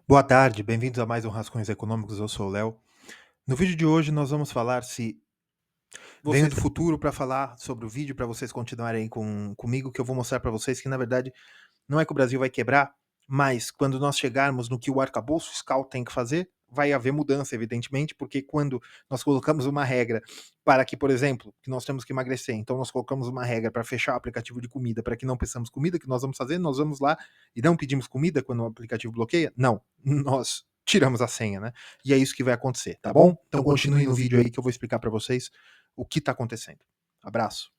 Boa tarde, bem-vindos a mais um Rascunhos Econômicos, eu sou o Léo. No vídeo de hoje nós vamos falar se venho Vocês do futuro para falar sobre o vídeo para vocês continuarem comigo, que eu vou mostrar para vocês que na verdade não é que o Brasil vai quebrar, mas quando nós chegarmos no que o arcabouço fiscal tem que fazer, vai haver mudança, evidentemente, porque quando nós colocamos uma regra para que, por exemplo, que nós temos que emagrecer, então nós colocamos uma regra para fechar o aplicativo de comida, para que não peçamos comida, que nós vamos fazer? Nós vamos lá e não pedimos comida quando o aplicativo bloqueia? Não, nós tiramos a senha, né? E é isso que vai acontecer, tá tá bom? bom? Então Então continue continue no no vídeo vídeo aí aí. que eu vou explicar para vocês o que está acontecendo. Abraço.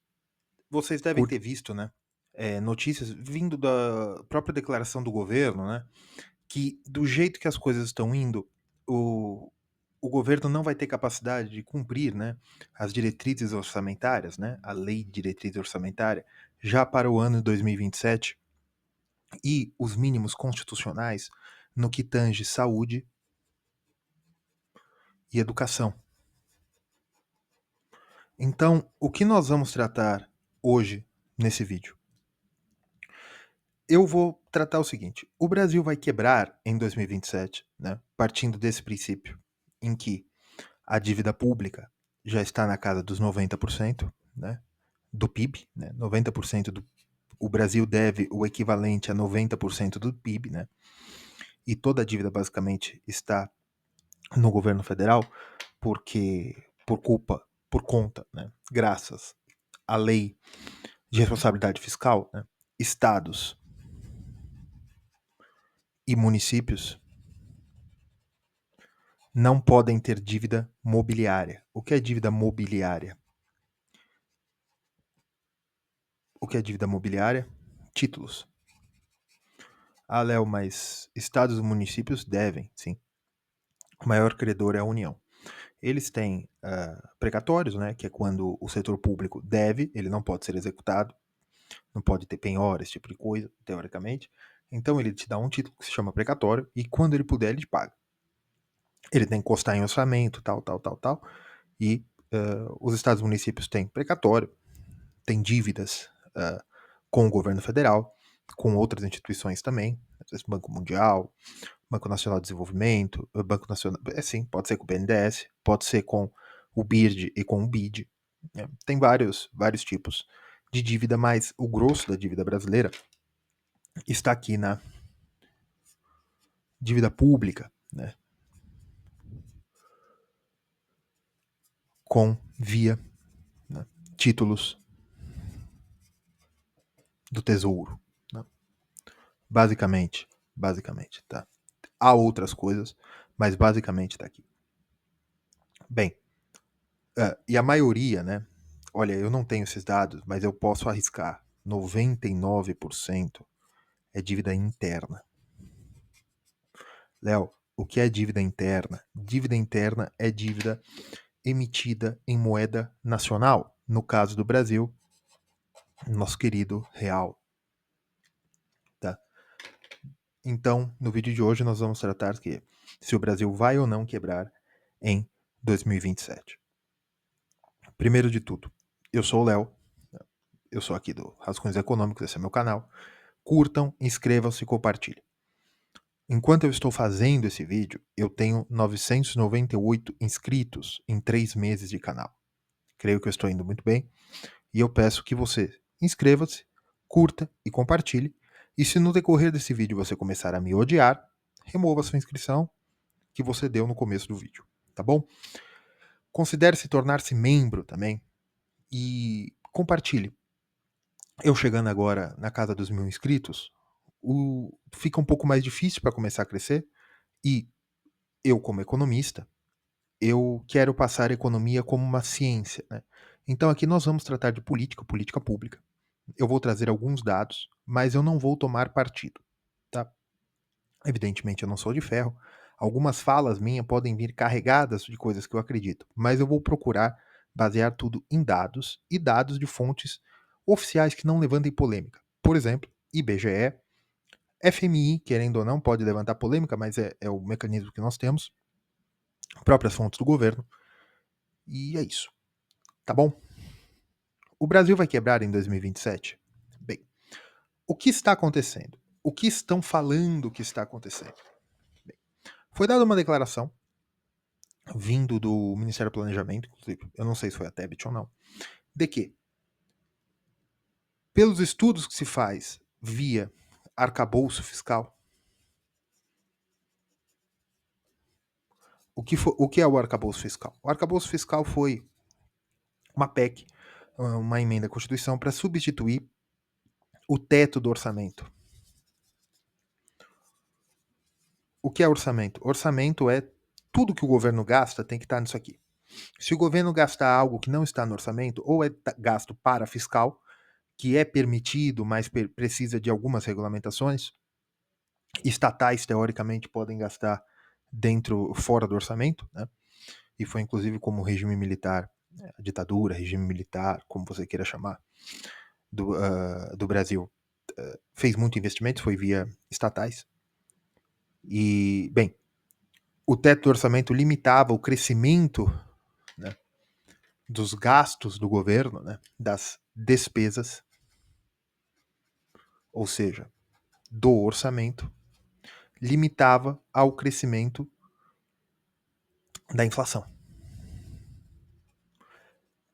Vocês devem ter visto, né? Notícias vindo da própria declaração do governo, né? Que do jeito que as coisas estão indo, o, o governo não vai ter capacidade de cumprir, né, as diretrizes orçamentárias, né, a lei de diretriz orçamentária, já para o ano de 2027 e os mínimos constitucionais no que tange saúde e educação. Então, o que nós vamos tratar hoje nesse vídeo? Eu vou tratar o seguinte: o Brasil vai quebrar em 2027, né, partindo desse princípio, em que a dívida pública já está na casa dos 90%, né, do PIB, né, 90% do o Brasil deve o equivalente a 90% do PIB, né? E toda a dívida basicamente está no governo federal, porque por conta, né, graças à lei de responsabilidade fiscal, né, estados e municípios não podem ter dívida mobiliária. O que é dívida mobiliária? O que é dívida mobiliária? Títulos. Ah, Léo, mas estados e municípios devem, sim. O maior credor é a União. Eles têm precatórios, né, que é quando o setor público deve, ele não pode ser executado, não pode ter penhora, esse tipo de coisa, teoricamente. Então ele te dá um título que se chama precatório e quando ele puder, ele te paga. Ele tem que constar em orçamento, tal, tal, tal, tal. E os estados e municípios têm precatório, têm dívidas com o governo federal, com outras instituições também, às vezes Banco Mundial, Banco Nacional de Desenvolvimento, Banco Nacional, sim, pode ser com o BNDES, pode ser com o BIRD e com o BID. Né? Tem vários tipos de dívida, mas o grosso da dívida brasileira está aqui na dívida pública, né? Com via, né, títulos do Tesouro. Né? Basicamente, tá? Há outras coisas, mas basicamente está aqui. Bem, e a maioria, né? Olha, eu não tenho esses dados, mas eu posso arriscar. 99% é dívida interna. Léo, o que é dívida interna? Dívida interna é dívida emitida em moeda nacional. No caso do Brasil, nosso querido real. Tá? Então, no vídeo de hoje nós vamos tratar que se o Brasil vai ou não quebrar em 2027. Primeiro de tudo, eu sou o Léo, eu sou aqui do Rascunhos Econômicos, esse é meu canal. Curtam, inscrevam-se e compartilhem. Enquanto eu estou fazendo esse vídeo, eu tenho 998 inscritos em 3 meses de canal. Creio que eu estou indo muito bem e eu peço que você inscreva-se, curta e compartilhe. E se no decorrer desse vídeo você começar a me odiar, remova sua inscrição que você deu no começo do vídeo, tá bom? Considere se tornar-se membro também e compartilhe. Eu chegando agora na casa dos 1.000 inscritos, fica um pouco mais difícil para começar a crescer e eu, como economista, eu quero passar a economia como uma ciência. Né? Então aqui nós vamos tratar de política pública. Eu vou trazer alguns dados, mas eu não vou tomar partido. Tá? Evidentemente eu não sou de ferro. Algumas falas minhas podem vir carregadas de coisas que eu acredito, mas eu vou procurar basear tudo em dados e dados de fontes oficiais que não levantem polêmica. Por exemplo, IBGE, FMI, querendo ou não, pode levantar polêmica, mas é o mecanismo que nós temos, próprias fontes do governo, e é isso. Tá bom? O Brasil vai quebrar em 2027? Bem, o que está acontecendo? O que estão falando que está acontecendo? Bem, Foi dada uma declaração, vindo do Ministério do Planejamento, inclusive, eu não sei se foi a Tebet ou não, de que, pelos estudos que se faz via arcabouço fiscal, o que é o arcabouço fiscal? O arcabouço fiscal foi uma PEC, uma emenda à Constituição, para substituir o teto do orçamento. O que é orçamento? Orçamento é tudo que o governo gasta tem que estar nisso aqui. Se o governo gastar algo que não está no orçamento, ou é gasto para fiscal, que é permitido, mas precisa de algumas regulamentações, estatais, teoricamente, podem gastar fora do orçamento, né? E foi inclusive como o regime militar, a ditadura, regime militar, como você queira chamar, do Brasil, fez muito investimento, foi via estatais. E, bem, o teto do orçamento limitava o crescimento, né, dos gastos do governo, né, das despesas, ou seja, do orçamento, limitava ao crescimento da inflação.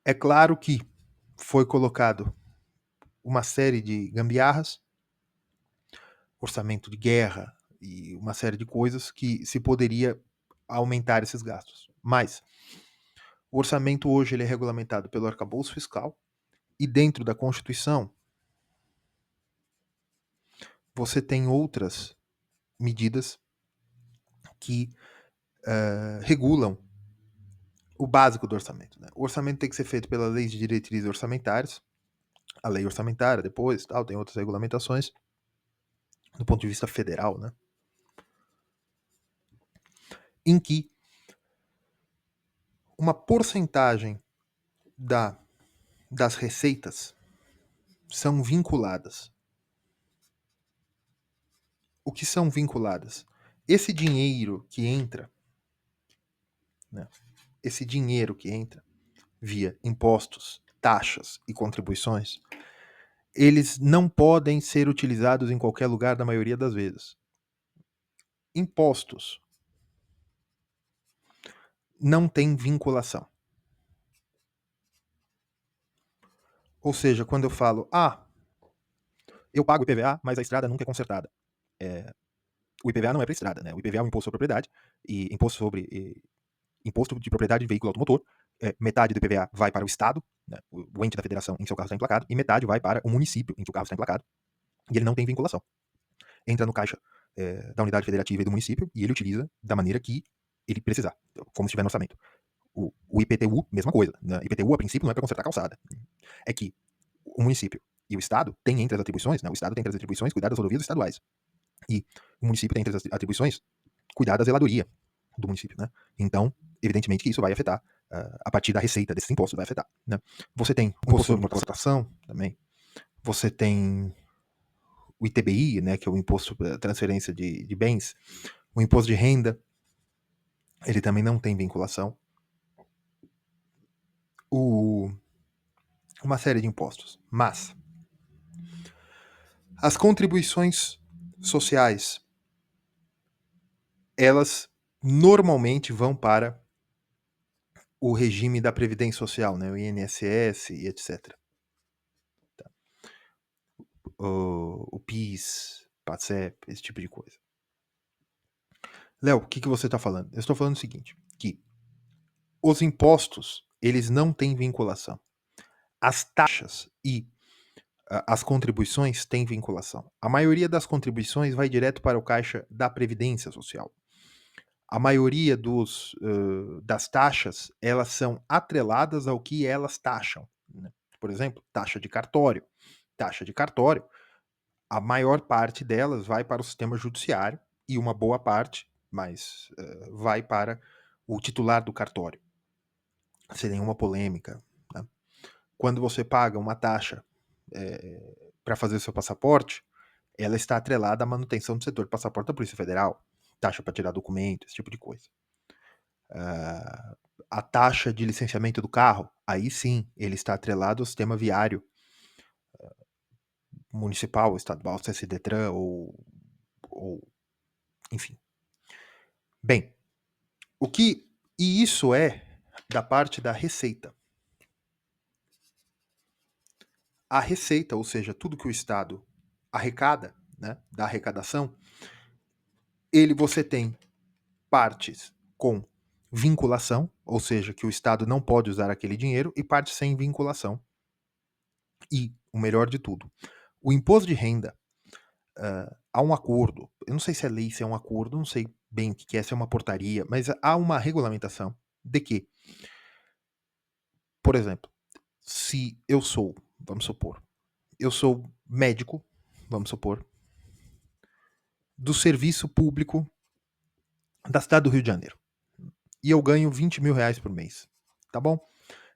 É claro que foi colocado uma série de gambiarras, orçamento de guerra e uma série de coisas que se poderia aumentar esses gastos. Mas o orçamento hoje ele é regulamentado pelo arcabouço fiscal e dentro da Constituição você tem outras medidas que regulam o básico do orçamento. Né? O orçamento tem que ser feito pela lei de diretrizes orçamentárias, a lei orçamentária depois, tal, tem outras regulamentações do ponto de vista federal, né? Em que uma porcentagem das receitas são vinculadas. O que são vinculadas? Esse dinheiro que entra, né? Esse dinheiro que entra via impostos, taxas e contribuições, eles não podem ser utilizados em qualquer lugar da maioria das vezes. Impostos não tem vinculação. Ou seja, quando eu falo, eu pago IPVA, mas a estrada nunca é consertada. O IPVA não é para estrada, né? O IPVA é o imposto sobre propriedade e imposto de propriedade de veículo automotor. Metade do IPVA vai para o Estado, né? O ente da federação em que seu carro está emplacado, e metade vai para o município em que o carro está emplacado. E ele não tem vinculação. Entra no caixa da unidade federativa e do município e ele utiliza da maneira que ele precisar, como se estiver no orçamento. O IPTU, mesma coisa. Né? IPTU, a princípio, não é para consertar a calçada. É que o município e o Estado têm entre as atribuições, né? O Estado tem entre as atribuições cuidar das rodovias estaduais. E o município tem entre as atribuições cuidar da zeladoria do município, né? Então, evidentemente que isso vai afetar, a partir da receita desses impostos, vai afetar, né? Você tem o imposto sobre importação também, você tem o ITBI, né, que é o imposto sobre transferência de bens, o imposto de renda, ele também não tem vinculação. Uma série de impostos. Mas as contribuições sociais, elas normalmente vão para o regime da Previdência Social, né, o INSS e etc. Tá. O PIS, PASEP, esse tipo de coisa. Léo, o que você está falando? Eu estou falando o seguinte, que os impostos, eles não têm vinculação. As taxas e as contribuições têm vinculação. A maioria das contribuições vai direto para o caixa da Previdência Social. A maioria das taxas, elas são atreladas ao que elas taxam. Né? Por exemplo, taxa de cartório. Taxa de cartório, a maior parte delas vai para o sistema judiciário e uma boa parte, mas vai para o titular do cartório. Sem nenhuma polêmica. Né? Quando você paga uma taxa para fazer o seu passaporte, ela está atrelada à manutenção do setor de passaporte da Polícia Federal, taxa para tirar documento, esse tipo de coisa. A taxa de licenciamento do carro, aí sim, ele está atrelado ao sistema viário municipal, estadual, CSDETRAN ou enfim. Bem, e isso é da parte da receita. A receita, ou seja, tudo que o Estado arrecada, né, da arrecadação, você tem partes com vinculação, ou seja, que o Estado não pode usar aquele dinheiro, e partes sem vinculação. E, o melhor de tudo, o imposto de renda, há um acordo, eu não sei se é lei, se é um acordo, não sei bem o que é, se é uma portaria, mas há uma regulamentação de que, por exemplo, se eu sou, vamos supor, eu sou médico, vamos supor, do serviço público da cidade do Rio de Janeiro, e eu ganho 20 mil reais por mês, tá bom?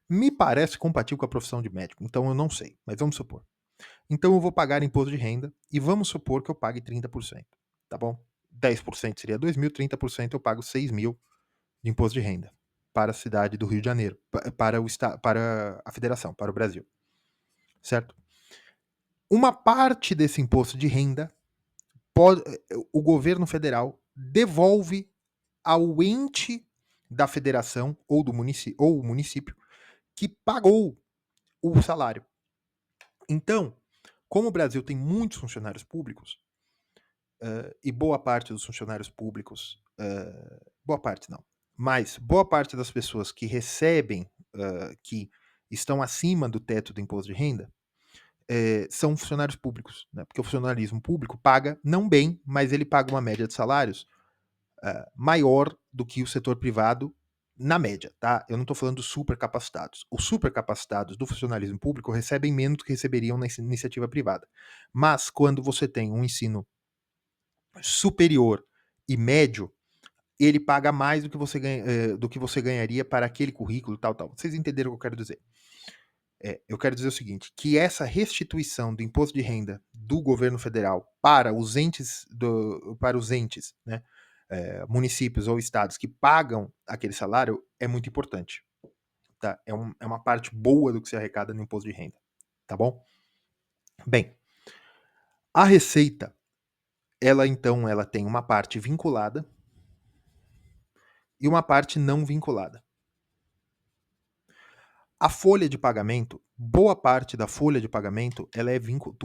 Me parece compatível com a profissão de médico, então eu não sei, mas vamos supor. Então eu vou pagar imposto de renda e vamos supor que eu pague 30%, tá bom? 10% seria 2 mil, 30% eu pago 6 mil de imposto de renda para a cidade do Rio de Janeiro, para a federação, para o Brasil, certo? Uma parte desse imposto de renda, o governo federal devolve ao ente da federação ou o município que pagou o salário. Então, como o Brasil tem muitos funcionários públicos, e boa parte dos funcionários públicos, boa parte não, mas boa parte das pessoas que recebem, que estão acima do teto do imposto de renda, são funcionários públicos, né? Porque o funcionalismo público paga, não bem, mas ele paga uma média de salários maior do que o setor privado na média, tá? Eu não estou falando dos supercapacitados. Os supercapacitados do funcionalismo público recebem menos do que receberiam na iniciativa privada. Mas quando você tem um ensino superior e médio, ele paga mais do que você ganharia para aquele currículo, tal, tal. Vocês entenderam o que eu quero dizer? Eu quero dizer o seguinte, que essa restituição do imposto de renda do governo federal para os entes, né, municípios ou estados que pagam aquele salário é muito importante. Tá? É uma parte boa do que se arrecada no imposto de renda. Tá bom? Bem, a receita, ela tem uma parte vinculada e uma parte não vinculada. A folha de pagamento, boa parte da folha de pagamento,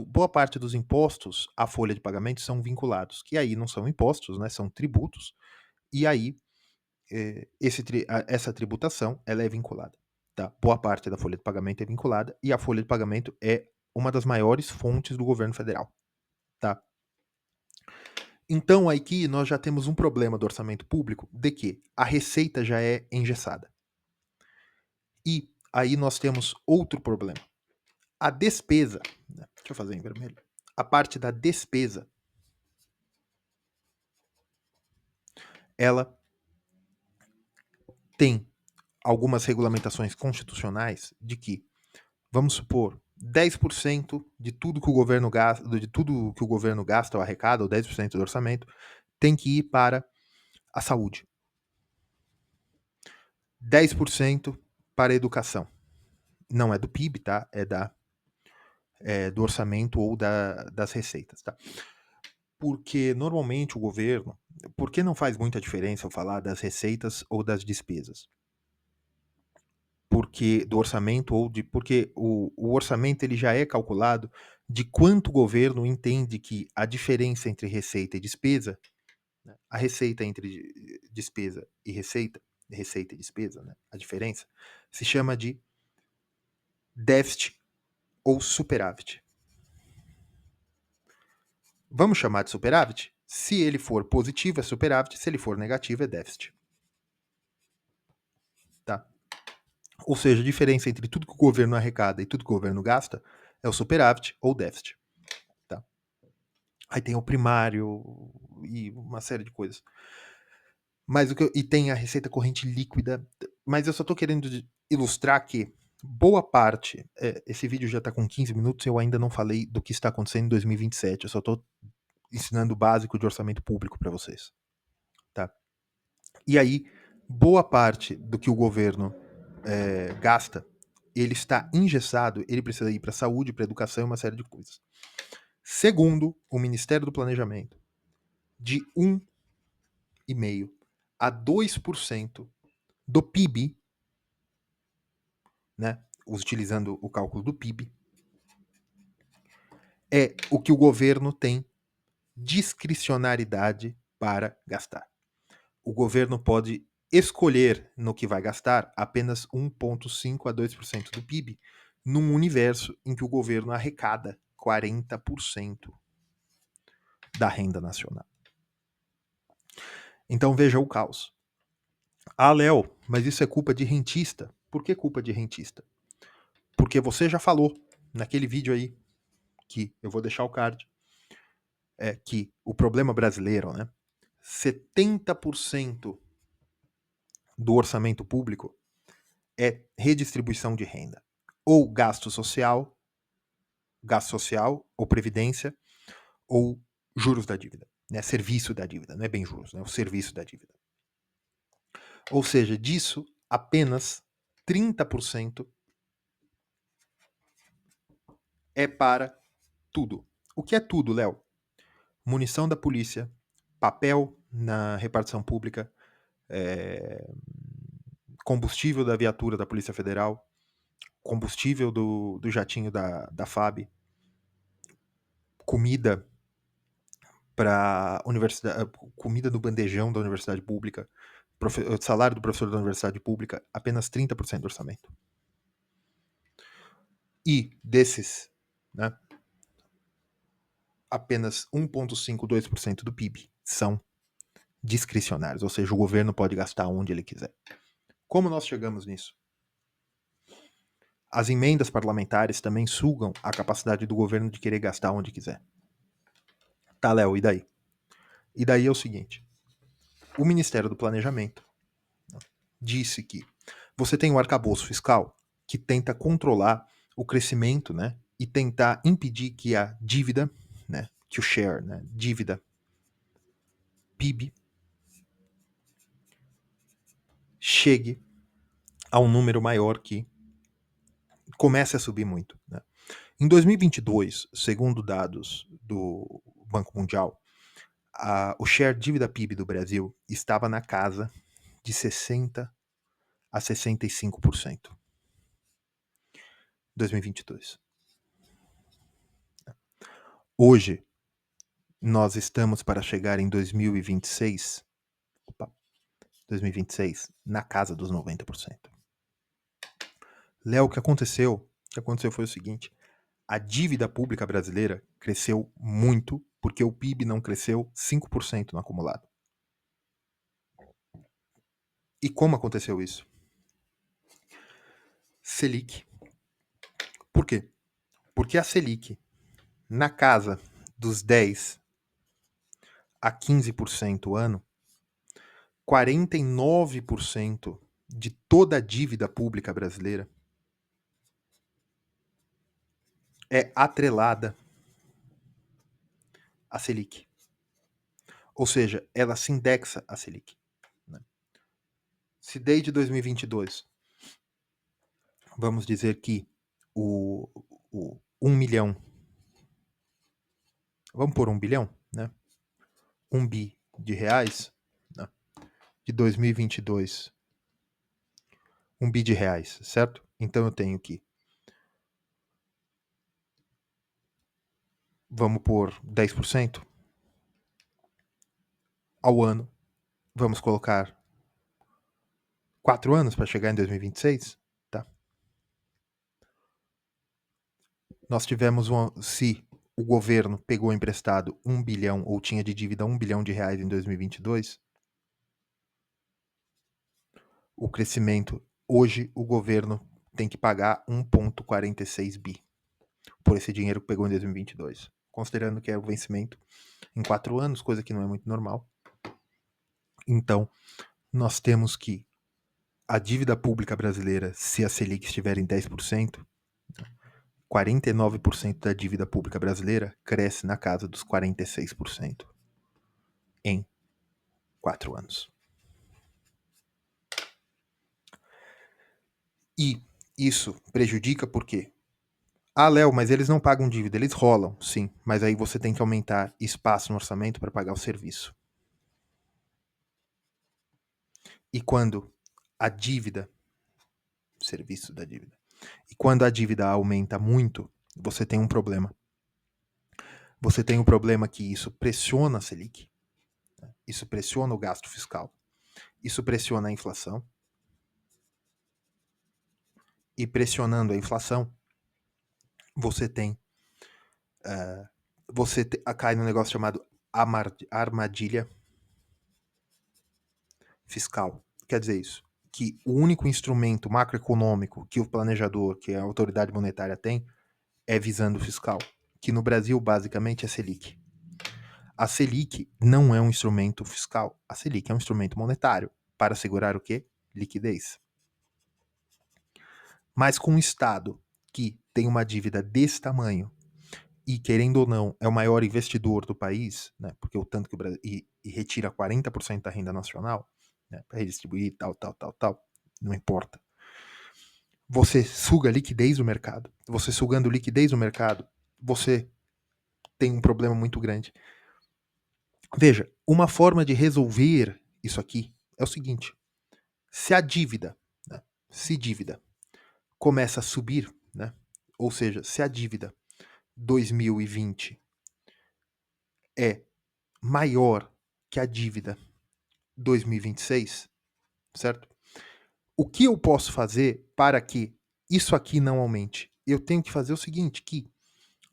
boa parte dos impostos à folha de pagamento são vinculados, que aí não são impostos, né, são tributos, e aí essa tributação ela é vinculada. Tá? Boa parte da folha de pagamento é vinculada e a folha de pagamento é uma das maiores fontes do governo federal. Tá? Então aqui nós já temos um problema do orçamento público de que a receita já é engessada. E aí nós temos outro problema. A despesa, né, deixa eu fazer em vermelho, a parte da despesa, ela tem algumas regulamentações constitucionais de que, vamos supor, 10% de tudo que o governo gasta ou arrecada, ou 10% do orçamento, tem que ir para a saúde. 10% para a educação. Não é do PIB, tá? Do orçamento ou das receitas, tá? Porque normalmente o governo, porque não faz muita diferença eu falar das receitas ou das despesas? Porque do orçamento porque o orçamento ele já é calculado de quanto o governo entende que a diferença entre receita e despesa, né, a receita entre despesa e receita e despesa, né, a diferença, se chama de déficit ou superávit. Vamos chamar de superávit? Se ele for positivo é superávit, se ele for negativo é déficit. Tá? Ou seja, a diferença entre tudo que o governo arrecada e tudo que o governo gasta é o superávit ou déficit. Tá? Aí tem o primário e uma série de coisas. E tem a receita corrente líquida. Mas eu só estou querendo ilustrar que boa parte. Esse vídeo já está com 15 minutos e eu ainda não falei do que está acontecendo em 2027. Eu só estou ensinando o básico de orçamento público para vocês. Tá? E aí, boa parte do que o governo gasta, ele está engessado, ele precisa ir para saúde, para educação e uma série de coisas. Segundo o Ministério do Planejamento, de 1,5% a 2% do PIB, né, utilizando o cálculo do PIB, é o que o governo tem discricionariedade para gastar. O governo pode escolher no que vai gastar apenas 1,5% a 2% do PIB, num universo em que o governo arrecada 40% da renda nacional. Então veja o caos. Ah, Léo, mas isso é culpa de rentista. Por que culpa de rentista? Porque você já falou naquele vídeo aí, que eu vou deixar o card, que o problema brasileiro, né? 70% do orçamento público é redistribuição de renda. Ou gasto social, ou previdência, ou juros da dívida. Né? Serviço da dívida, não é bem juros, né? O serviço da dívida. Ou seja, disso, apenas 30% é para tudo. O que é tudo, Léo? Munição da polícia, papel na repartição pública, combustível da viatura da Polícia Federal, combustível do jatinho da FAB, comida para universidade, comida no bandejão da universidade pública, salário do professor da universidade pública, apenas 30% do orçamento. E desses, né, apenas 1,5%, 2% do PIB são discricionários, ou seja, o governo pode gastar onde ele quiser. Como nós chegamos nisso? As emendas parlamentares também sugam a capacidade do governo de querer gastar onde quiser. Tá, Léo, e daí? E daí é o seguinte: o Ministério do Planejamento disse que você tem um arcabouço fiscal que tenta controlar o crescimento, né, e tentar impedir que a dívida, né, que o share, né, dívida PIB, chegue a um número maior que comece a subir muito. Né? Em 2022, segundo dados do Banco Mundial, o share dívida PIB do Brasil estava na casa de 60% a 65%. 2022. Hoje, nós estamos para chegar em 2026, 2026 na casa dos 90%. Léo, o que aconteceu? O que aconteceu foi o seguinte: a dívida pública brasileira cresceu muito porque o PIB não cresceu 5% no acumulado. E como aconteceu isso? Selic. Por quê? Porque a Selic, na casa dos 10 a 15% ano, 49% de toda a dívida pública brasileira é atrelada à Selic. Ou seja, ela se indexa à Selic. Né? Se desde 2022, vamos dizer que o 1 milhão, vamos por 1 bilhão, né? 1 bi de reais, né? De 2022, 1 bi de reais, certo? Então eu tenho que, vamos por 10% ao ano, vamos colocar 4 anos para chegar em 2026, tá? Nós tivemos se o governo pegou emprestado 1 bilhão ou tinha de dívida 1 bilhão de reais em 2022, o crescimento, hoje o governo tem que pagar 1,46 bi por esse dinheiro que pegou em 2022, considerando que é o vencimento em 4 anos, coisa que não é muito normal. Então, nós temos que a dívida pública brasileira, se a Selic estiver em 10%, 49% da dívida pública brasileira cresce na casa dos 46% em 4 anos. E isso prejudica por quê? Ah, Léo, mas eles não pagam dívida, eles rolam, sim, mas aí você tem que aumentar espaço no orçamento para pagar o serviço. E quando a dívida, serviço da dívida, e quando a dívida aumenta muito, você tem um problema. Você tem um problema que isso pressiona a Selic, isso pressiona o gasto fiscal, isso pressiona a inflação, e pressionando a inflação, você tem, cai num negócio chamado armadilha fiscal. Quer dizer isso, que o único instrumento macroeconômico que o planejador, que a autoridade monetária tem, é visando o fiscal, que no Brasil basicamente é Selic. A Selic não é um instrumento fiscal, a Selic é um instrumento monetário para segurar o quê? Liquidez. Mas com um Estado que tem uma dívida desse tamanho e, querendo ou não, é o maior investidor do país, né, porque o tanto que o Brasil e retira 40% da renda nacional, né, para redistribuir, tal, não importa. Você suga liquidez do mercado. Você sugando liquidez do mercado, você tem um problema muito grande. Veja, uma forma de resolver isso aqui é o seguinte: se a dívida, né, se dívida começa a subir, né, ou seja, se a dívida 2020 é maior que a dívida 2026, certo? O que eu posso fazer para que isso aqui não aumente? Eu tenho que fazer o seguinte, que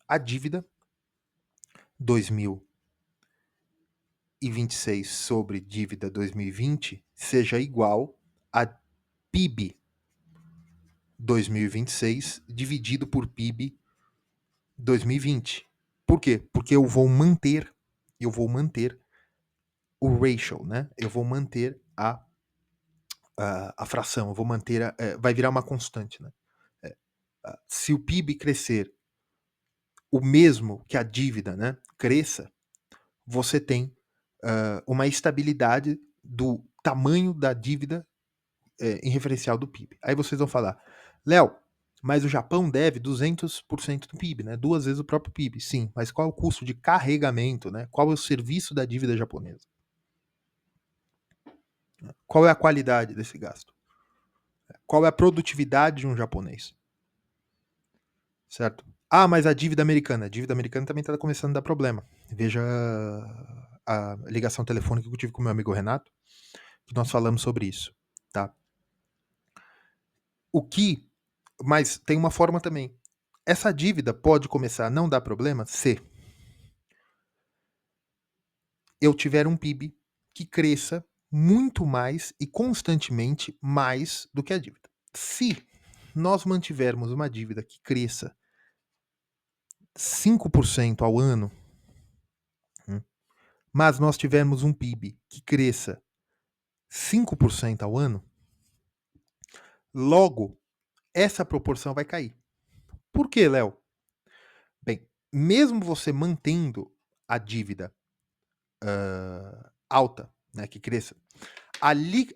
a dívida 2026 sobre dívida 2020 seja igual a PIB 2026 dividido por PIB 2020. Por quê? Porque eu vou manter o ratio, né? Eu vou manter a fração, eu vou manter, vai virar uma constante, né? Se o PIB crescer o mesmo que a dívida, né, cresça, você tem uma estabilidade do tamanho da dívida em referencial do PIB. Aí vocês vão falar, Léo, mas o Japão deve 200% do PIB, né? 2 vezes o próprio PIB. Sim, mas qual é o custo de carregamento, né? Qual é o serviço da dívida japonesa? Qual é a qualidade desse gasto? Qual é a produtividade de um japonês? Certo? Ah, mas a dívida americana também está começando a dar problema. Veja a ligação telefônica que eu tive com meu amigo Renato, que nós falamos sobre isso, tá? Mas tem uma forma também. Essa dívida pode começar a não dar problema se eu tiver um PIB que cresça muito mais e constantemente mais do que a dívida. Se nós mantivermos uma dívida que cresça 5% ao ano, mas nós tivermos um PIB que cresça 5% ao ano, logo essa proporção vai cair. Por quê, Léo? Bem, mesmo você mantendo a dívida alta, né, que cresça, ali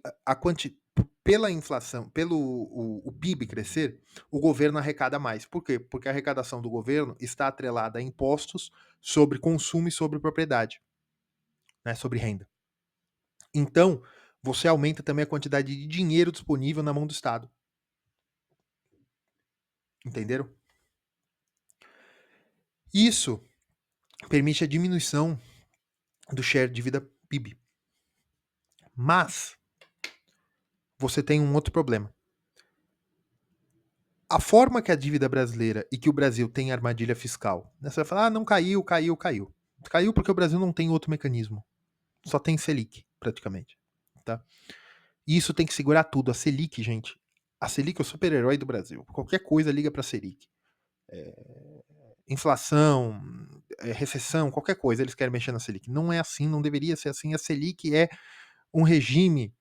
pela inflação, pelo o PIB crescer, o governo arrecada mais. Por quê? Porque a arrecadação do governo está atrelada a impostos sobre consumo e sobre propriedade, né, sobre renda. Então, você aumenta também a quantidade de dinheiro disponível na mão do Estado. Entenderam? Isso permite a diminuição do share de dívida PIB. Mas você tem um outro problema. A forma que a dívida brasileira e que o Brasil tem armadilha fiscal, né? Você vai falar, não caiu. Caiu porque o Brasil não tem outro mecanismo. Só tem Selic, praticamente. Tá? E isso tem que segurar tudo. A Selic, gente, a Selic é o super-herói do Brasil. Qualquer coisa liga para a Selic. Inflação, recessão, qualquer coisa, eles querem mexer na Selic. Não é assim, não deveria ser assim. A Selic é um regime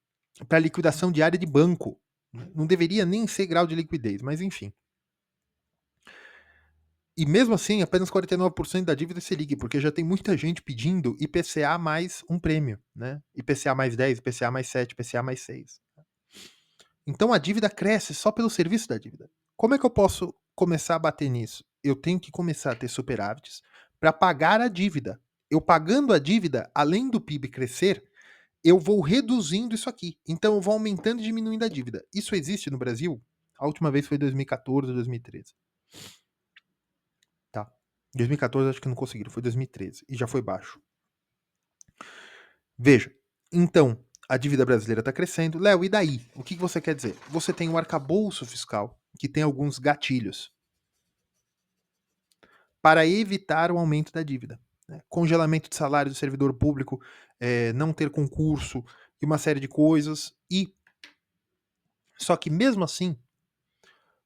para liquidação diária de banco. Não deveria nem ser grau de liquidez, mas enfim. E mesmo assim, apenas 49% da dívida é Selic, porque já tem muita gente pedindo IPCA mais um prêmio, né? IPCA mais 10, IPCA mais 7, IPCA mais 6. Então a dívida cresce só pelo serviço da dívida. Como é que eu posso começar a bater nisso? Eu tenho que começar a ter superávites para pagar a dívida. Eu pagando a dívida, além do PIB crescer, eu vou reduzindo isso aqui. Então eu vou aumentando e diminuindo a dívida. Isso existe no Brasil? A última vez foi em 2014, 2013. Tá. 2014 acho que não conseguiram, foi 2013. E já foi baixo. Veja, então, a dívida brasileira está crescendo. Léo, e daí? O que você quer dizer? Você tem o arcabouço fiscal, que tem alguns gatilhos para evitar o aumento da dívida. Né? Congelamento de salário do servidor público, não ter concurso e uma série de coisas. Só que mesmo assim,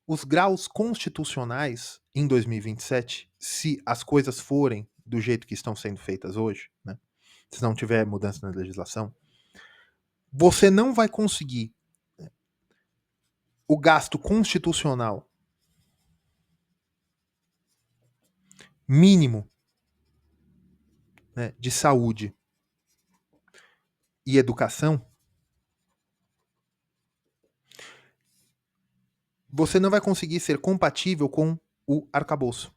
os graus constitucionais em 2027, se as coisas forem do jeito que estão sendo feitas hoje, né? Se não tiver mudança na legislação, você não vai conseguir o gasto constitucional mínimo, né, de saúde e educação, você não vai conseguir ser compatível com o arcabouço.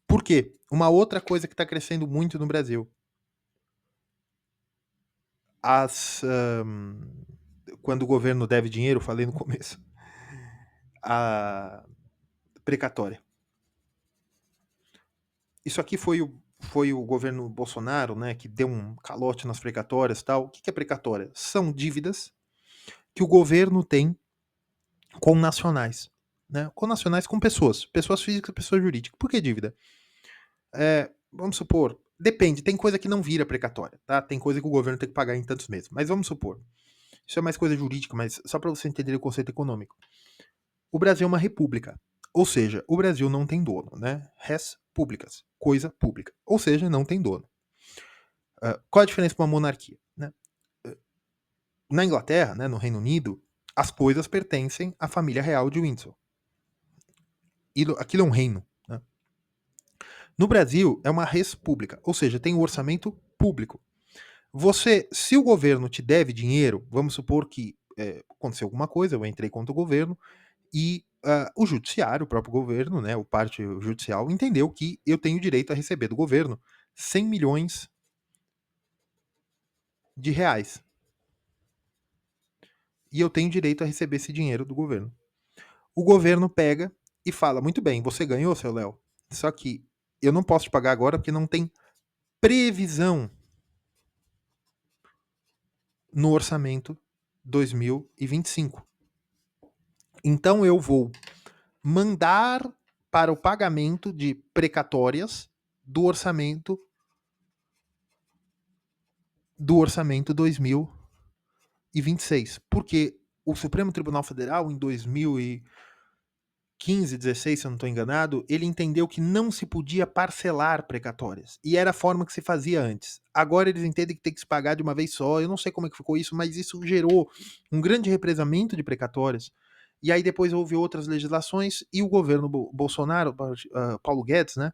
Por quê? Uma outra coisa que está crescendo muito no Brasil. Quando o governo deve dinheiro, falei no começo, a precatória. Isso aqui foi o governo Bolsonaro, né, que deu um calote nas precatórias e tal. O que é precatória? São dívidas que o governo tem com nacionais. Né? Com nacionais, com pessoas. Pessoas físicas e pessoas jurídicas. Por que dívida? Vamos supor, depende, tem coisa que não vira precatória, tá? Tem coisa que o governo tem que pagar em tantos meses. Mas vamos supor, isso é mais coisa jurídica, mas só para você entender o conceito econômico. O Brasil é uma república. Ou seja, o Brasil não tem dono, né? Res públicas, coisa pública. Ou seja, não tem dono. Qual a diferença para uma monarquia? Né? Na Inglaterra, né, no Reino Unido, as coisas pertencem à família real de Windsor. Aquilo é um reino. Né? No Brasil, é uma res pública, ou seja, tem um orçamento público. Se o governo te deve dinheiro, vamos supor que aconteceu alguma coisa, eu entrei contra o governo, e o judiciário, o próprio governo, né, o parte judicial, entendeu que eu tenho direito a receber do governo 100 milhões de reais. E eu tenho direito a receber esse dinheiro do governo. O governo pega e fala, muito bem, você ganhou, seu Léo, só que eu não posso te pagar agora porque não tem previsão no orçamento 2025. Então eu vou mandar para o pagamento de precatórias do orçamento 2026, porque o Supremo Tribunal Federal em 2015, 16, se eu não estou enganado, ele entendeu que não se podia parcelar precatórias. E era a forma que se fazia antes. Agora eles entendem que tem que se pagar de uma vez só. Eu não sei como é que ficou isso, mas isso gerou um grande represamento de precatórias. E aí depois houve outras legislações e o governo Bolsonaro, Paulo Guedes, né?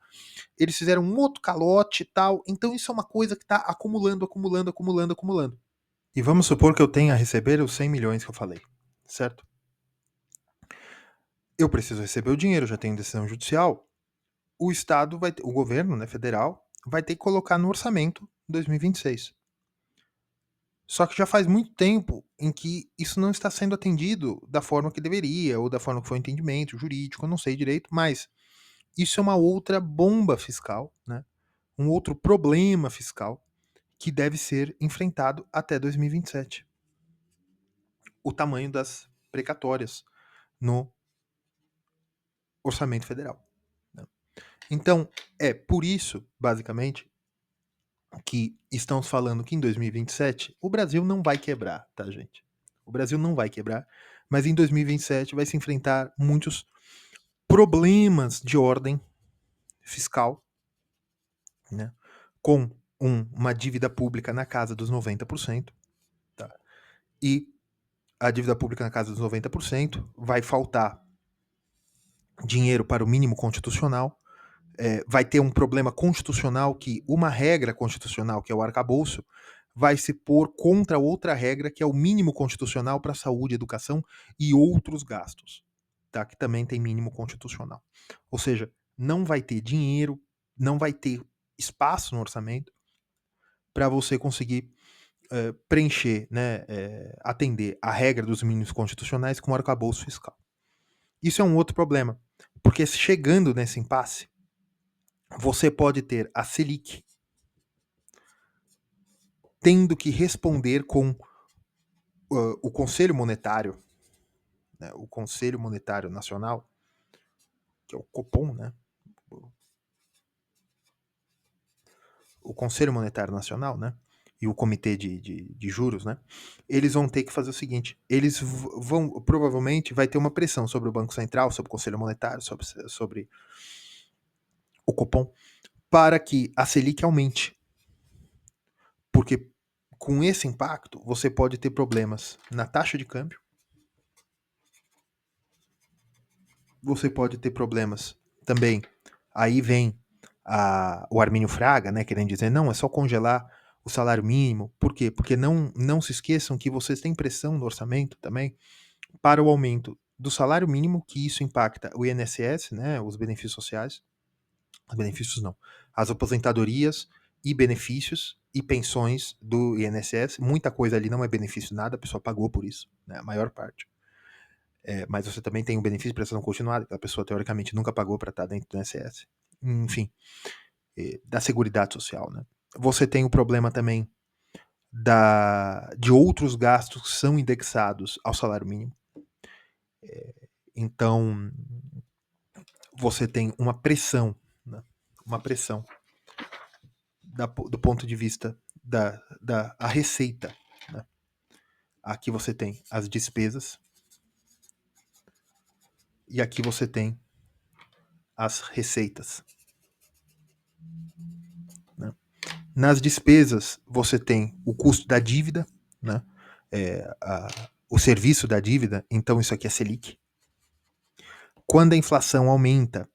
Eles fizeram um outro calote e tal. Então isso é uma coisa que está acumulando, acumulando, acumulando, acumulando. E vamos supor que eu tenha a receber os 100 milhões que eu falei, certo? Eu preciso receber o dinheiro, já tenho decisão judicial. O Estado vai ter, o governo, né, federal, vai ter que colocar no orçamento 2026. Só que já faz muito tempo em que isso não está sendo atendido da forma que deveria, ou da forma que foi o entendimento jurídico, eu não sei direito, mas isso é uma outra bomba fiscal, né? Um outro problema fiscal que deve ser enfrentado até 2027. O tamanho das precatórias no orçamento federal. Né? Então, é por isso, basicamente, que estamos falando que em 2027 o Brasil não vai quebrar, tá, gente? O Brasil não vai quebrar, mas em 2027 vai se enfrentar muitos problemas de ordem fiscal, né? Com uma dívida pública na casa dos 90%, tá? E a dívida pública na casa dos 90% vai faltar dinheiro para o mínimo constitucional, vai ter um problema constitucional que uma regra constitucional, que é o arcabouço, vai se pôr contra outra regra, que é o mínimo constitucional para saúde, educação e outros gastos, tá? Que também tem mínimo constitucional. Ou seja, não vai ter dinheiro, não vai ter espaço no orçamento para você conseguir preencher, né, atender a regra dos mínimos constitucionais com o arcabouço fiscal. Isso é um outro problema, porque chegando nesse impasse, você pode ter a Selic tendo que responder com o Conselho Monetário, né, o Conselho Monetário Nacional, que é o Copom, né, o Conselho Monetário Nacional, né, e o Comitê de Juros, né, eles vão ter que fazer o seguinte, eles vão, provavelmente, vai ter uma pressão sobre o Banco Central, sobre o Conselho Monetário, sobre o Copom, para que a Selic aumente. Porque com esse impacto, você pode ter problemas na taxa de câmbio, você pode ter problemas também. Aí vem o Armínio Fraga, né, querendo dizer, não, é só congelar o salário mínimo. Por quê? Porque não se esqueçam que vocês têm pressão no orçamento também para o aumento do salário mínimo, que isso impacta o INSS, né, os benefícios sociais, os benefícios não, as aposentadorias e benefícios e pensões do INSS. Muita coisa ali não é benefício nada, a pessoa pagou por isso, né, a maior parte. Mas você também tem o benefício de prestação continuada, que a pessoa teoricamente nunca pagou para estar dentro do INSS. Enfim, da Seguridade Social, né? Você tem o problema também de outros gastos que são indexados ao salário mínimo. Então, você tem uma pressão, né? Uma pressão do ponto de vista da a receita. Né? Aqui você tem as despesas e aqui você tem as receitas. Né? Nas despesas, você tem o custo da dívida, né? O serviço da dívida, então isso aqui é Selic. Quando a inflação aumenta,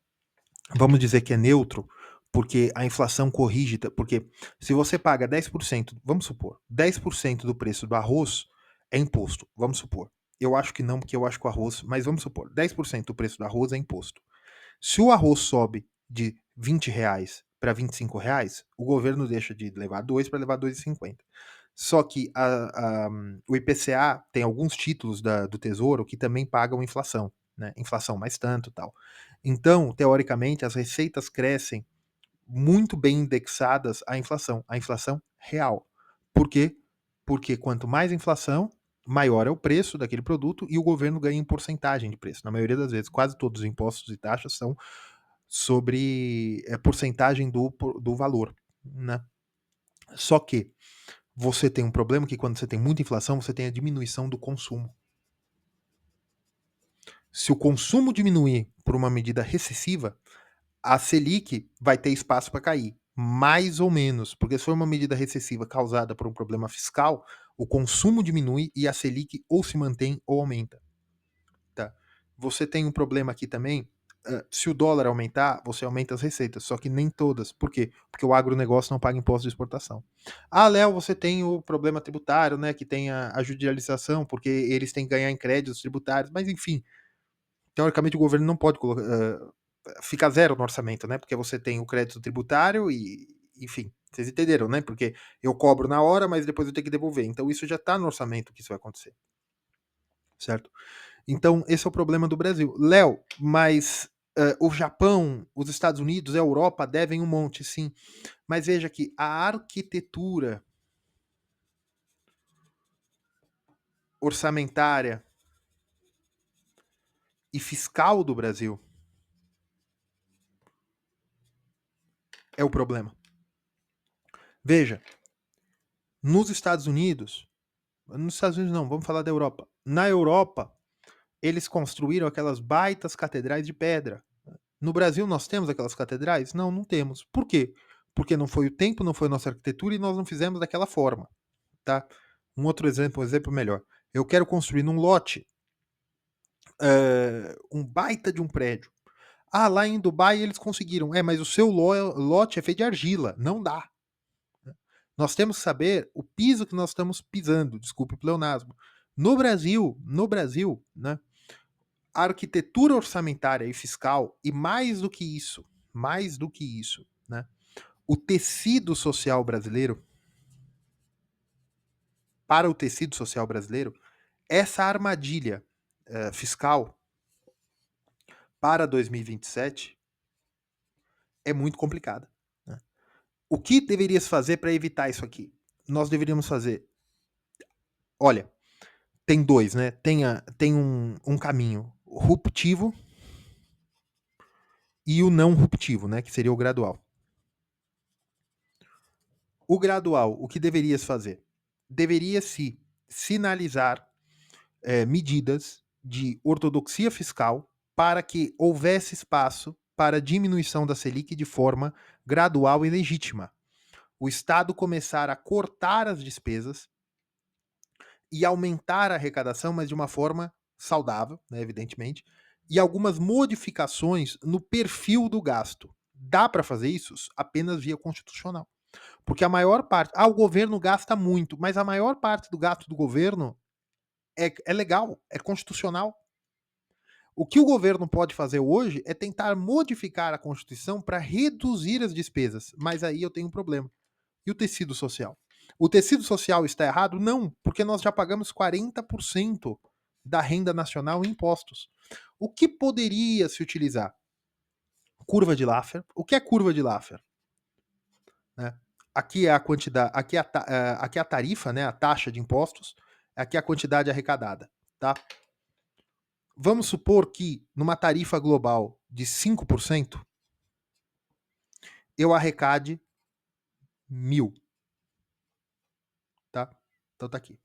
vamos dizer que é neutro, porque a inflação corrige, porque se você paga 10%, vamos supor, 10% do preço do arroz é imposto, vamos supor. Eu acho que não, porque eu acho que o arroz, mas vamos supor, 10% do preço do arroz é imposto. Se o arroz sobe de R$ 20 para R$ 25, o governo deixa de levar 2 para levar 2,50. Só que o IPCA tem alguns títulos do Tesouro que também pagam inflação, né? Inflação mais tanto tal. Então, teoricamente, as receitas crescem muito bem indexadas à inflação real. Por quê? Porque quanto mais inflação, maior é o preço daquele produto e o governo ganha em porcentagem de preço. Na maioria das vezes, quase todos os impostos e taxas são sobre porcentagem do valor, né? Só que você tem um problema que quando você tem muita inflação, você tem a diminuição do consumo. Se o consumo diminuir por uma medida recessiva, a Selic vai ter espaço para cair, mais ou menos, porque se for uma medida recessiva causada por um problema fiscal, o consumo diminui e a Selic ou se mantém ou aumenta. Tá? Você tem um problema aqui também. Se o dólar aumentar, você aumenta as receitas, só que nem todas. Por quê? Porque o agronegócio não paga imposto de exportação. Ah, Léo, você tem o problema tributário, né? Que tem a judicialização, porque eles têm que ganhar em créditos tributários, mas enfim, teoricamente o governo não pode ficar zero no orçamento, né? Porque você tem o crédito tributário e, enfim, vocês entenderam, né? Porque eu cobro na hora, mas depois eu tenho que devolver. Então isso já está no orçamento que isso vai acontecer. Certo? Então, esse é o problema do Brasil. Léo, mas o Japão, os Estados Unidos, a Europa devem um monte, sim. Mas veja que a arquitetura orçamentária e fiscal do Brasil é o problema. Veja, nos Estados Unidos não, vamos falar da Europa. Na Europa, eles construíram aquelas baitas catedrais de pedra. No Brasil, nós temos aquelas catedrais? Não, não temos. Por quê? Porque não foi o tempo, não foi a nossa arquitetura e nós não fizemos daquela forma. Tá? Um outro exemplo, um exemplo melhor. Eu quero construir num lote um baita de um prédio. Ah, lá em Dubai eles conseguiram. Mas o seu lote é feito de argila. Não dá. Nós temos que saber o piso que nós estamos pisando. Desculpe o pleonasmo. No Brasil, né, a arquitetura orçamentária e fiscal, e mais do que isso, né, o tecido social brasileiro para o tecido social brasileiro, essa armadilha fiscal para 2027 é muito complicada, né? O que deveria se fazer para evitar isso aqui? Nós deveríamos fazer. Olha, tem dois, né? Tem um caminho ruptivo e o não ruptivo, né? Que seria o gradual. O gradual, o que deveria se fazer? Deveria se sinalizar medidas de ortodoxia fiscal para que houvesse espaço para diminuição da Selic de forma gradual e legítima. O Estado começar a cortar as despesas e aumentar a arrecadação, mas de uma forma saudável, né, evidentemente, e algumas modificações no perfil do gasto. Dá para fazer isso apenas via constitucional. Porque a maior parte. O governo gasta muito, mas a maior parte do gasto do governo é legal, é constitucional. O que o governo pode fazer hoje é tentar modificar a Constituição para reduzir as despesas. Mas aí eu tenho um problema. E o tecido social? O tecido social está errado? Não, porque nós já pagamos 40% da renda nacional em impostos. O que poderia se utilizar? Curva de Laffer. O que é curva de Laffer? Né? Aqui é a quantidade, aqui é a tarifa, né, a taxa de impostos, aqui é a quantidade arrecadada, tá? Vamos supor que numa tarifa global de 5%, eu arrecade 1.000, tá? Então tá aqui.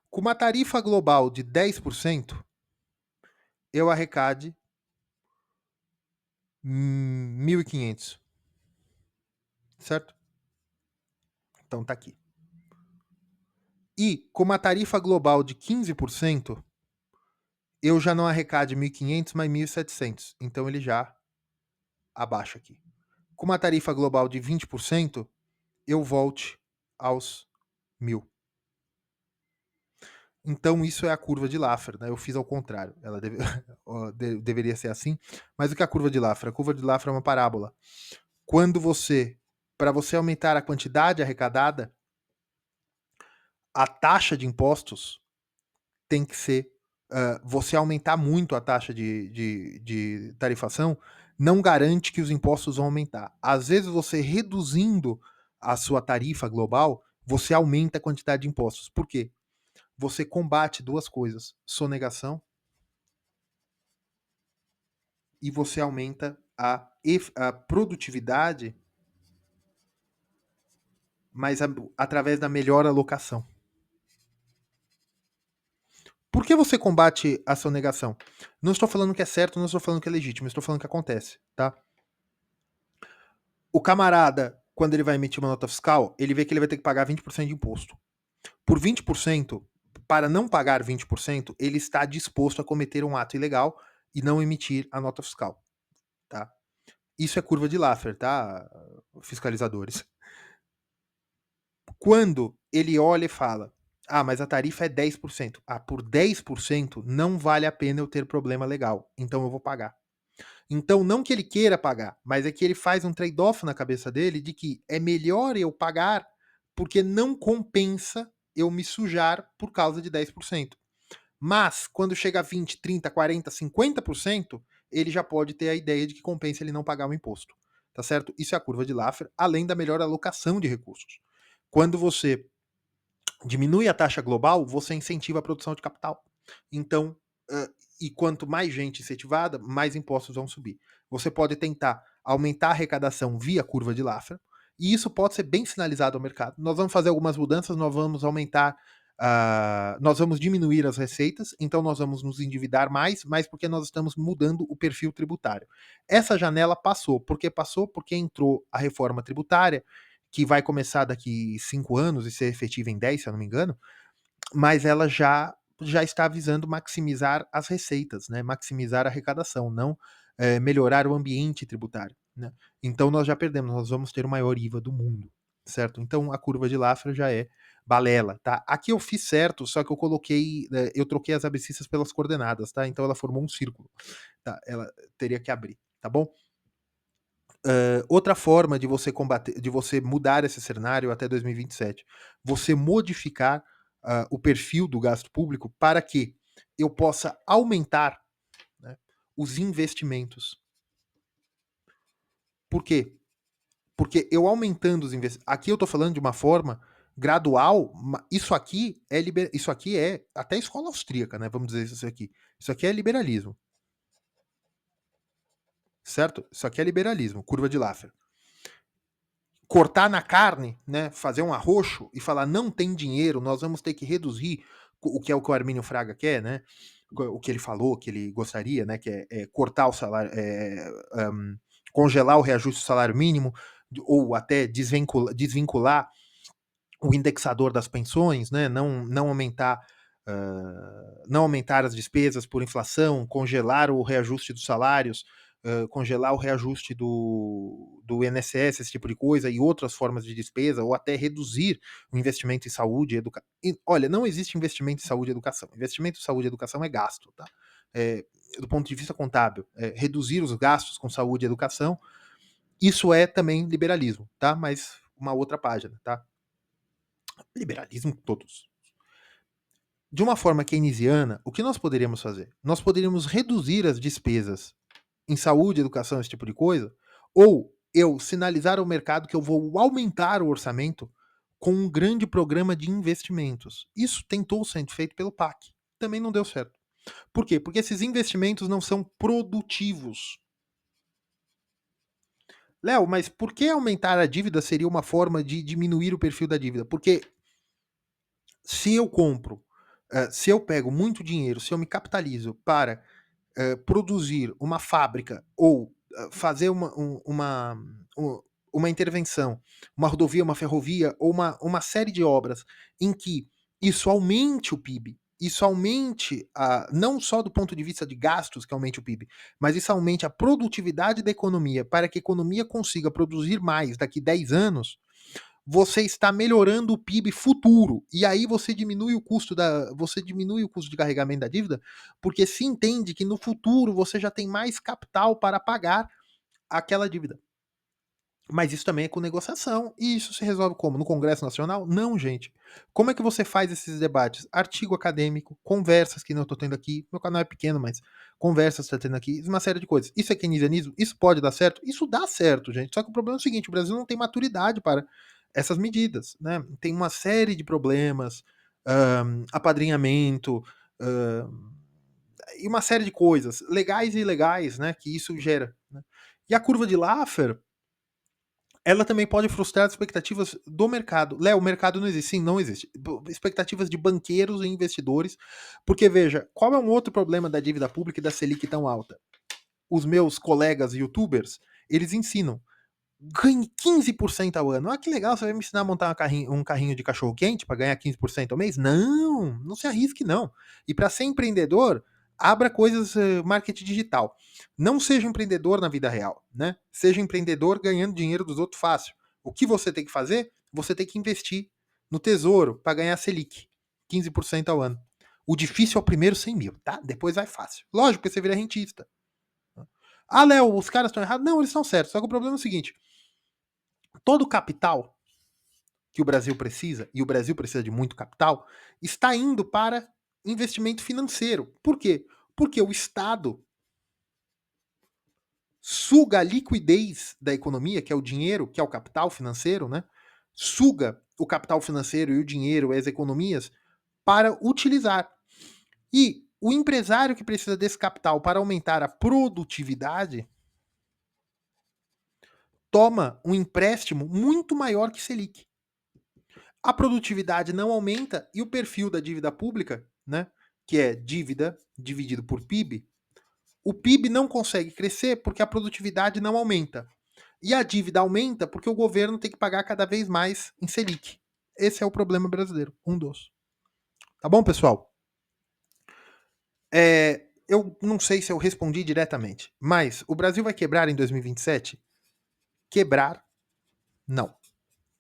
Com uma tarifa global de 10%, eu arrecade 1.500, certo? Então tá aqui. E com uma tarifa global de 15%, eu já não arrecade 1.500, mas 1.700. Então ele já abaixa aqui. Com uma tarifa global de 20%, eu volte aos 1.000. Então isso é a curva de Laffer, né? Eu fiz ao contrário. Ela deveria ser assim. Mas o que é a curva de Laffer? A curva de Laffer é uma parábola. Quando para você aumentar a quantidade arrecadada, a taxa de impostos tem que ser. Você aumentar muito a taxa de tarifação não garante que os impostos vão aumentar. Às vezes, você reduzindo a sua tarifa global, você aumenta a quantidade de impostos. Por quê? Você combate duas coisas: sonegação e você aumenta a produtividade, mas através da melhor alocação. Por que você combate a sonegação? Não estou falando que é certo, não estou falando que é legítimo, estou falando que acontece, tá? O camarada, quando ele vai emitir uma nota fiscal, ele vê que ele vai ter que pagar 20% de imposto. Por 20%, para não pagar 20%, ele está disposto a cometer um ato ilegal e não emitir a nota fiscal, tá? Isso é curva de Laffer, tá, fiscalizadores? Quando ele olha e fala: mas a tarifa é 10%. Por 10% não vale a pena eu ter problema legal, então eu vou pagar. Então, não que ele queira pagar, mas é que ele faz um trade-off na cabeça dele de que é melhor eu pagar porque não compensa eu me sujar por causa de 10%. Mas, quando chega a 20, 30, 40, 50%, ele já pode ter a ideia de que compensa ele não pagar o imposto. Tá certo? Isso é a curva de Laffer, além da melhor alocação de recursos. Quando você diminui a taxa global, você incentiva a produção de capital. Então, e quanto mais gente incentivada, mais impostos vão subir. Você pode tentar aumentar a arrecadação via curva de Laffer, e isso pode ser bem sinalizado ao mercado. Nós vamos fazer algumas mudanças, nós vamos aumentar, nós vamos diminuir as receitas, então nós vamos nos endividar mais, mas porque nós estamos mudando o perfil tributário. Essa janela passou. Por que passou? Porque entrou a reforma tributária, que vai começar daqui 5 anos e ser efetiva em 10, se eu não me engano, mas ela já está visando maximizar as receitas, né? Maximizar a arrecadação, não melhorar o ambiente tributário. Né? Então nós já perdemos, nós vamos ter o maior IVA do mundo, certo? Então a curva de Laffer já é balela, tá? Aqui eu fiz certo, só que eu coloquei, eu troquei as abscissas pelas coordenadas, tá? Então ela formou um círculo, tá? Ela teria que abrir, tá bom? Outra forma de você combater, de você mudar esse cenário até 2027, você modificar o perfil do gasto público para que eu possa aumentar, né, os investimentos. Por quê? Porque eu aumentando os investimentos. Aqui eu estou falando de uma forma gradual. Isso aqui é até escola austríaca, né? Vamos dizer isso aqui. Isso aqui é liberalismo, certo? Isso aqui é liberalismo, curva de Laffer. Cortar na carne, né? Fazer um arroxo e falar não tem dinheiro, nós vamos ter que reduzir o que é o que o Armínio Fraga quer, né? O que ele falou, que ele gostaria, né? Que é cortar o salário, congelar o reajuste do salário mínimo ou até desvincular o indexador das pensões, né? Não aumentar as despesas por inflação, congelar o reajuste dos salários, congelar o reajuste do INSS, esse tipo de coisa, e outras formas de despesa, ou até reduzir o investimento em saúde e educação. Olha, não existe investimento em saúde e educação. Investimento em saúde e educação é gasto, tá? Do ponto de vista contábil, reduzir os gastos com saúde e educação, isso é também liberalismo, tá? Mas uma outra página, tá? Liberalismo todos. De uma forma keynesiana, o que nós poderíamos fazer? Nós poderíamos reduzir as despesas em saúde, educação, esse tipo de coisa, ou eu sinalizar ao mercado que eu vou aumentar o orçamento com um grande programa de investimentos. Isso tentou ser feito pelo PAC. Também não deu certo. Por quê? Porque esses investimentos não são produtivos. Léo, mas por que aumentar a dívida seria uma forma de diminuir o perfil da dívida? Porque se eu compro, se eu pego muito dinheiro, se eu me capitalizo para produzir uma fábrica ou fazer uma intervenção, uma rodovia, uma ferrovia ou uma série de obras em que isso aumente o PIB, isso aumente, não só do ponto de vista de gastos que aumente o PIB, mas isso aumente a produtividade da economia para que a economia consiga produzir mais daqui 10 anos, você está melhorando o PIB futuro. E aí você diminui o custo de carregamento da dívida, porque se entende que no futuro você já tem mais capital para pagar aquela dívida. Mas isso também é com negociação. E isso se resolve como? No Congresso Nacional? Não, gente. Como é que você faz esses debates? Artigo acadêmico, conversas que não estou tendo aqui. Meu canal é pequeno, mas conversas está tendo aqui. Uma série de coisas. Isso é keynesianismo? Isso pode dar certo? Isso dá certo, gente. Só que o problema é o seguinte: o Brasil não tem maturidade para essas medidas, né? Tem uma série de problemas, apadrinhamento, e uma série de coisas, legais e ilegais, né? Que isso gera. Né? E a curva de Laffer, ela também pode frustrar as expectativas do mercado. Léo, o mercado não existe. Sim, não existe. Expectativas de banqueiros e investidores. Porque, veja, qual é um outro problema da dívida pública e da Selic tão alta? Os meus colegas youtubers, eles ensinam. Ganhe 15% ao ano. Ah, que legal, você vai me ensinar a montar um carrinho de cachorro-quente para ganhar 15% ao mês? Não, não se arrisque, não. E para ser empreendedor, abra coisas, marketing digital. Não seja empreendedor na vida real, né? Seja empreendedor ganhando dinheiro dos outros fácil. O que você tem que fazer? Você tem que investir no tesouro para ganhar Selic, 15% ao ano. O difícil é o primeiro 100 mil, tá? Depois vai fácil. Lógico que você vira rentista. Ah, Léo, os caras estão errados? Não, eles estão certos. Só que o problema é o seguinte: todo capital que o Brasil precisa, e o Brasil precisa de muito capital, está indo para investimento financeiro. Por quê? Porque o Estado suga a liquidez da economia, que é o dinheiro, que é o capital financeiro, né? Suga o capital financeiro e o dinheiro, as economias, para utilizar. E o empresário que precisa desse capital para aumentar a produtividade toma um empréstimo muito maior que Selic. A produtividade não aumenta e o perfil da dívida pública, né, que é dívida dividido por PIB, o PIB não consegue crescer porque a produtividade não aumenta. E a dívida aumenta porque o governo tem que pagar cada vez mais em Selic. Esse é o problema brasileiro, um dos. Tá bom, pessoal? Eu não sei se eu respondi diretamente, mas o Brasil vai quebrar em 2027? Quebrar, não.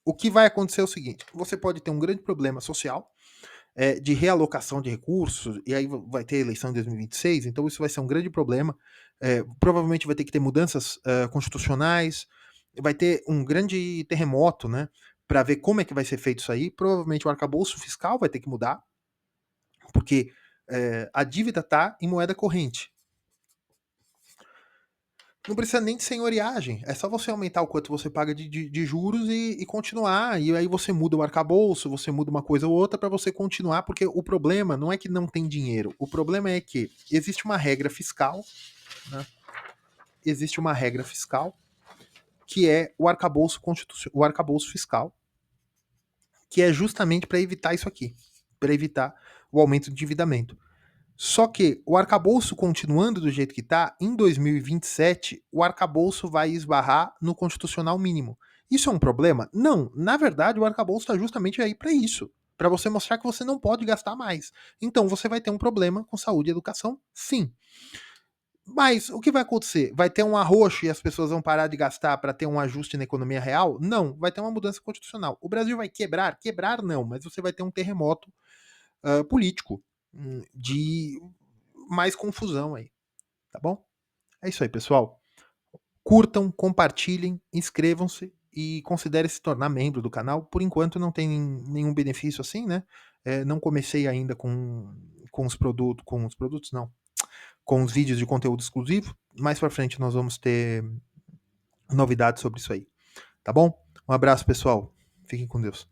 O que vai acontecer é o seguinte: você pode ter um grande problema social, de realocação de recursos, e aí vai ter eleição em 2026, então isso vai ser um grande problema. Provavelmente vai ter que ter mudanças constitucionais, vai ter um grande terremoto, né? para ver como é que vai ser feito isso aí. Provavelmente o arcabouço fiscal vai ter que mudar, porque a dívida está em moeda corrente. Não precisa nem de senhoriagem, é só você aumentar o quanto você paga de juros e continuar. E aí você muda o arcabouço, você muda uma coisa ou outra para você continuar, porque o problema não é que não tem dinheiro, o problema é que existe uma regra fiscal, né? Existe uma regra fiscal que é o arcabouço fiscal, que é justamente para evitar isso aqui, para evitar o aumento do endividamento. Só que o arcabouço continuando do jeito que está, em 2027, o arcabouço vai esbarrar no constitucional mínimo. Isso é um problema? Não. Na verdade, o arcabouço está justamente aí para isso. Para você mostrar que você não pode gastar mais. Então você vai ter um problema com saúde e educação? Sim. Mas o que vai acontecer? Vai ter um arroxo e as pessoas vão parar de gastar para ter um ajuste na economia real? Não. Vai ter uma mudança constitucional. O Brasil vai quebrar? Quebrar não, mas você vai ter um terremoto político de mais confusão aí, tá bom? É isso aí, pessoal. Curtam, compartilhem, inscrevam-se e considerem se tornar membro do canal. Por enquanto não tem nenhum benefício assim, né? Não comecei ainda com os produtos não, com os vídeos de conteúdo exclusivo. Mais para frente nós vamos ter novidades sobre isso aí, tá bom? Um abraço, pessoal. Fiquem com Deus.